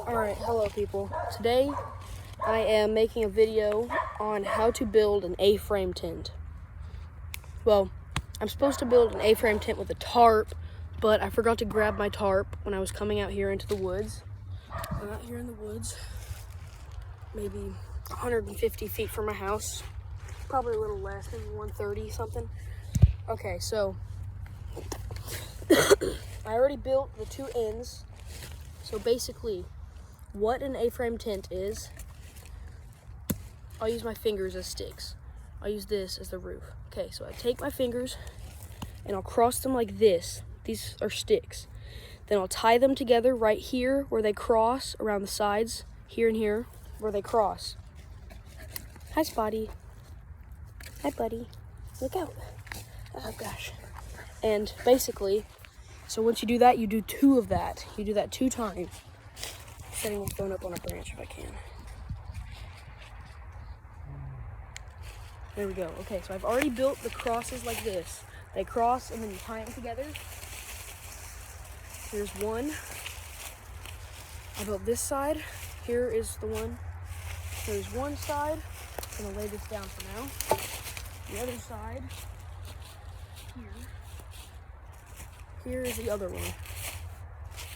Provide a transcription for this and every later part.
Alright, hello people. Today I am making a video on how to build an A-frame tent. Well, I'm supposed to build an A-frame tent with a tarp, but I forgot to grab my tarp when I was coming out here into the woods. I'm out here in the woods, maybe 150 feet from my house. Probably a little less, maybe 130 something. Okay, so I already built the two ends. So basically, what an A-frame tent is, I'll use my fingers as sticks. I'll use this as the roof. Okay, so I take my fingers and I'll cross them like this. These are sticks. Then I'll tie them together right here where they cross, around the sides, here and here, where they cross. Hi, Spotty. Hi, buddy. Look out. Oh, gosh. And basically, so once you do that, you do two of that. You do that 2 times. Setting my phone up on a branch if I can. There we go. Okay, so I've already built the crosses like this. They cross and then you tie them together. Here's one. I built this side. Here is the one. There's one side. I'm gonna lay this down for now. The other side, here is the other one.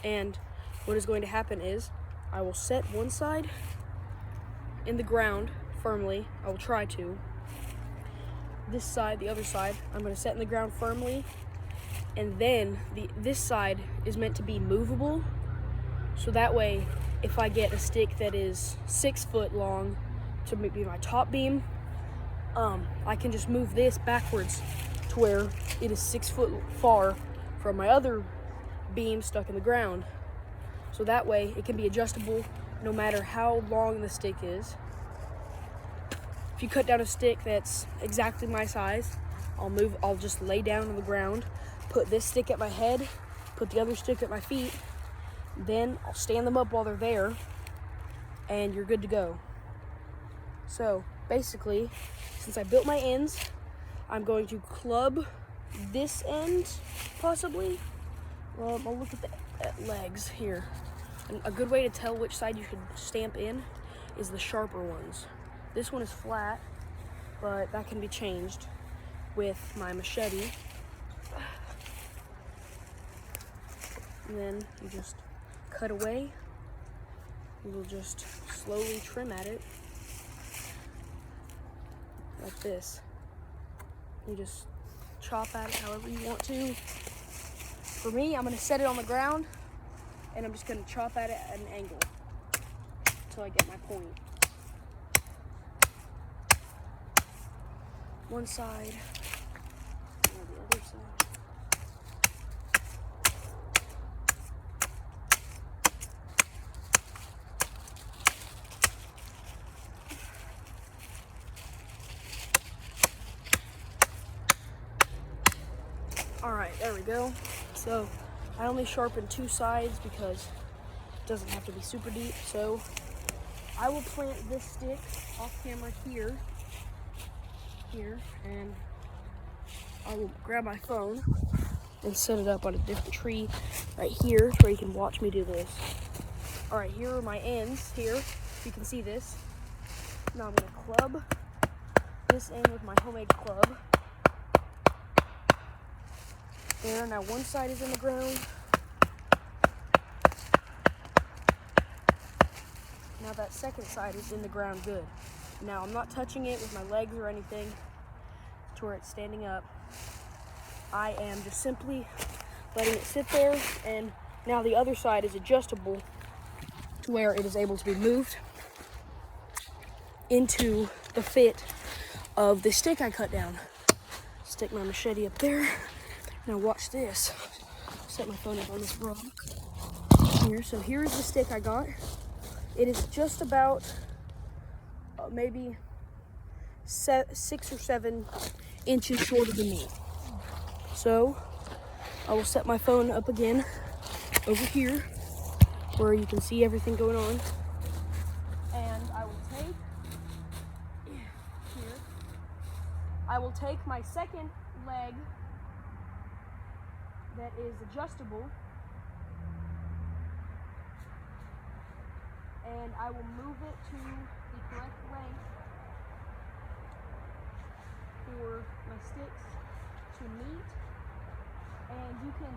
And what is going to happen is I will set one side in the ground firmly. I will try to. This side, the other side, I'm going to set in the ground firmly. And then this side is meant to be movable. So that way, if I get a stick that is 6 foot long to be my top beam, I can just move this backwards to where it is 6 foot far from my other beam stuck in the ground. So that way it can be adjustable no matter how long the stick is. If you cut down a stick that's exactly my size, I'll just lay down on the ground, put this stick at my head, put the other stick at my feet, then I'll stand them up while they're there, and you're good to go. So basically, since I built my ends, I'm going to club this end, possibly. Well, I'll look at the legs here. And a good way to tell which side you should stamp in is the sharper ones. This one is flat, but that can be changed with my machete. And then you just cut away. You will just slowly trim at it like this. You just chop at it however you want to. For me, I'm gonna set it on the ground and I'm just gonna chop at it at an angle until I get my point. One side, and the other side. All right, there we go. So I only sharpened 2 sides because it doesn't have to be super deep. So I will plant this stick off camera here, and I will grab my phone and set it up on a different tree right here where you can watch me do this. All right, here are my ends here. You can see this. Now I'm gonna club this end with my homemade club. There, now one side is in the ground. Now that second side is in the ground good. Now I'm not touching it with my legs or anything to where it's standing up. I am just simply letting it sit there, and now the other side is adjustable to where it is able to be moved into the fit of the stick I cut down. Stick my machete up there. Now watch this. Set my phone up on this rock here. So here's the stick I got. It is just about maybe 6 or 7 inches shorter than me. So I will set my phone up again over here where you can see everything going on. And I will take my second leg that is adjustable and I will move it to the correct length for my sticks to meet. And you can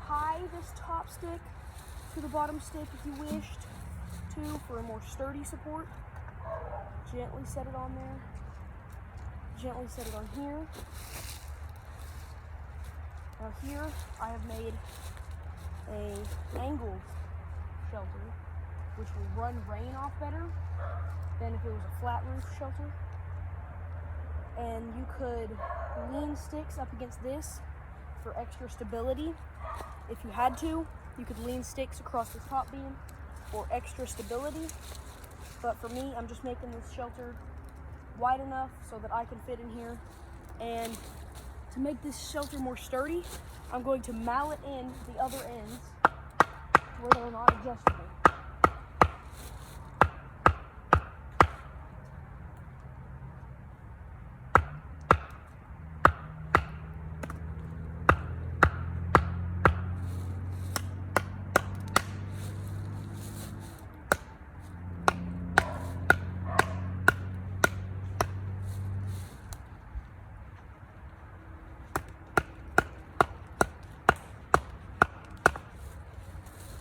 tie this top stick to the bottom stick if you wished to for a more sturdy support. Gently set it on there. Gently set it on here. Now here I have made an angled shelter, which will run rain off better than if it was a flat roof shelter. And you could lean sticks up against this for extra stability. If you had to, you could lean sticks across the top beam for extra stability. But for me, I'm just making this shelter wide enough so that I can fit in here. And to make this shelter more sturdy, I'm going to mallet in the other ends where they're not adjustable.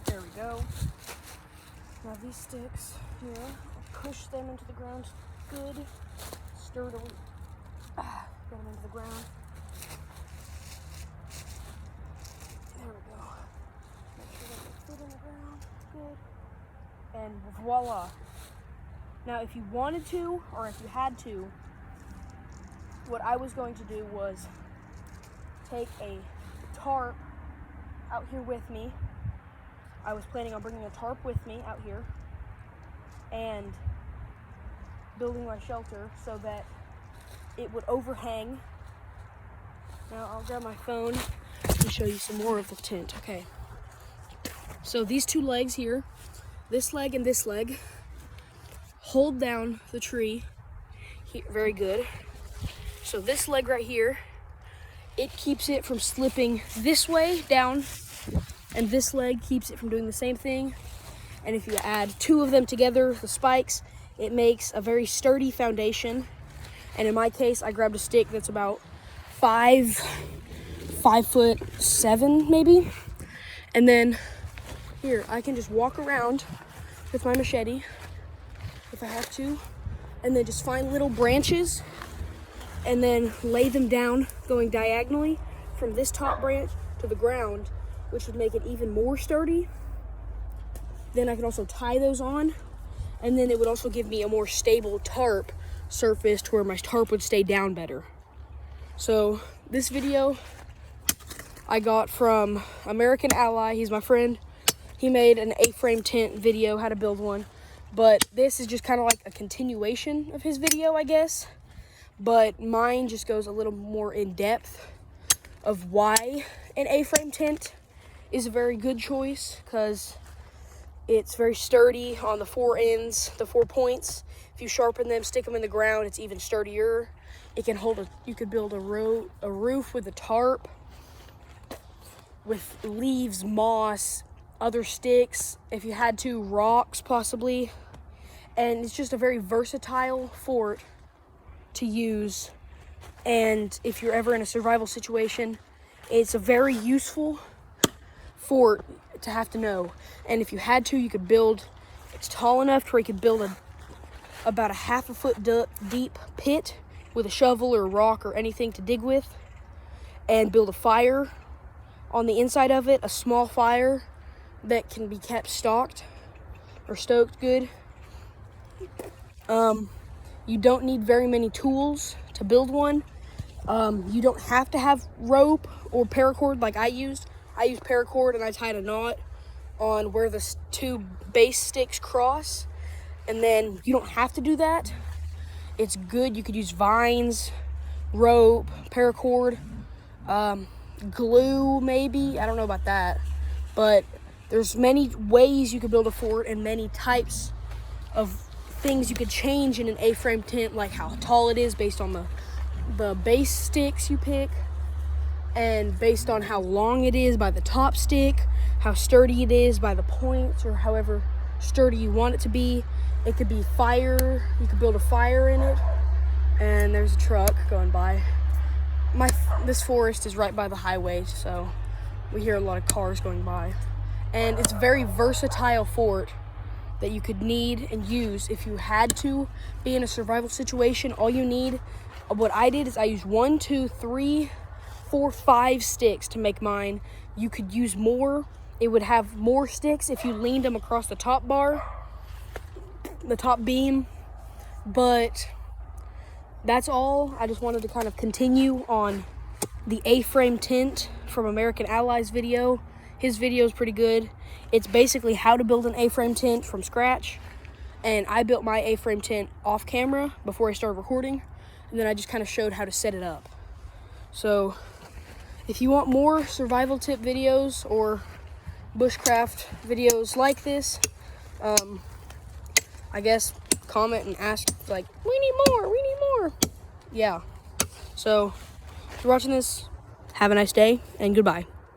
There we go. Now these sticks here, I'll push them into the ground good, sturdily. Get them into the ground. There we go. Make sure that they fit in the ground good. And voila. Now if you wanted to, or if you had to, what I was going to do was take a tarp out here with me. I was planning on bringing a tarp with me out here and building my shelter so that it would overhang. Now I'll grab my phone and show you some more of the tent. Okay. So these two legs here, this leg and this leg, hold down the tree. Here, very good. So this leg right here, it keeps it from slipping this way down, and this leg keeps it from doing the same thing. And if you add two of them together, the spikes, it makes a very sturdy foundation. And in my case, I grabbed a stick that's about 5'7" maybe. And then here, I can just walk around with my machete if I have to, and then just find little branches and then lay them down going diagonally from this top branch to the ground, which would make it even more sturdy. Then I can also tie those on, and then it would also give me a more stable tarp surface to where my tarp would stay down better. So this video I got from American Ally. He's my friend. He made an A-frame tent video, how to build one. But this is just kind of like a continuation of his video, I guess. But mine just goes a little more in depth of why an A-frame tent is a very good choice, because it's very sturdy on the four ends, the 4 points. If you sharpen them, stick them in the ground, it's even sturdier. It can hold you could build a roof with a tarp, with leaves, moss, other sticks, if you had to, rocks possibly. And it's just a very versatile fort to use. And if you're ever in a survival situation, it's a very useful fort to have to know. And if you had to, you could build, it's tall enough to where you could build about a half a foot deep pit with a shovel or a rock or anything to dig with, and build a fire on the inside of it, a small fire that can be kept stoked good. You don't need very many tools to build one. You don't have to have rope or paracord like I used. I used paracord and I tied a knot on where the two base sticks cross. And then you don't have to do that. It's good. You could use vines, rope, paracord, glue maybe. I don't know about that. But there's many ways you could build a fort and many types of things you could change in an A-frame tent, like how tall it is based on the base sticks you pick, and based on how long it is by the top stick, how sturdy it is by the points, or however sturdy you want it to be. It could be fire, you could build a fire in it. And there's a truck going by. This forest is right by the highway, so we hear a lot of cars going by. And it's a very versatile fort that you could need and use if you had to be in a survival situation. All you need, what I did is I used 1, 2, 3, 4, 5 sticks to make mine. You could use more. It would have more sticks if you leaned them across the top bar, the top beam, but that's all. I just wanted to kind of continue on the A-frame tent from American Allies video. His video is pretty good. It's basically how to build an A-frame tent from scratch. And I built my A-frame tent off camera before I started recording. And then I just kind of showed how to set it up. So if you want more survival tip videos or bushcraft videos like this, I guess comment and ask, like, we need more. Yeah. So if you're watching this, have a nice day and goodbye.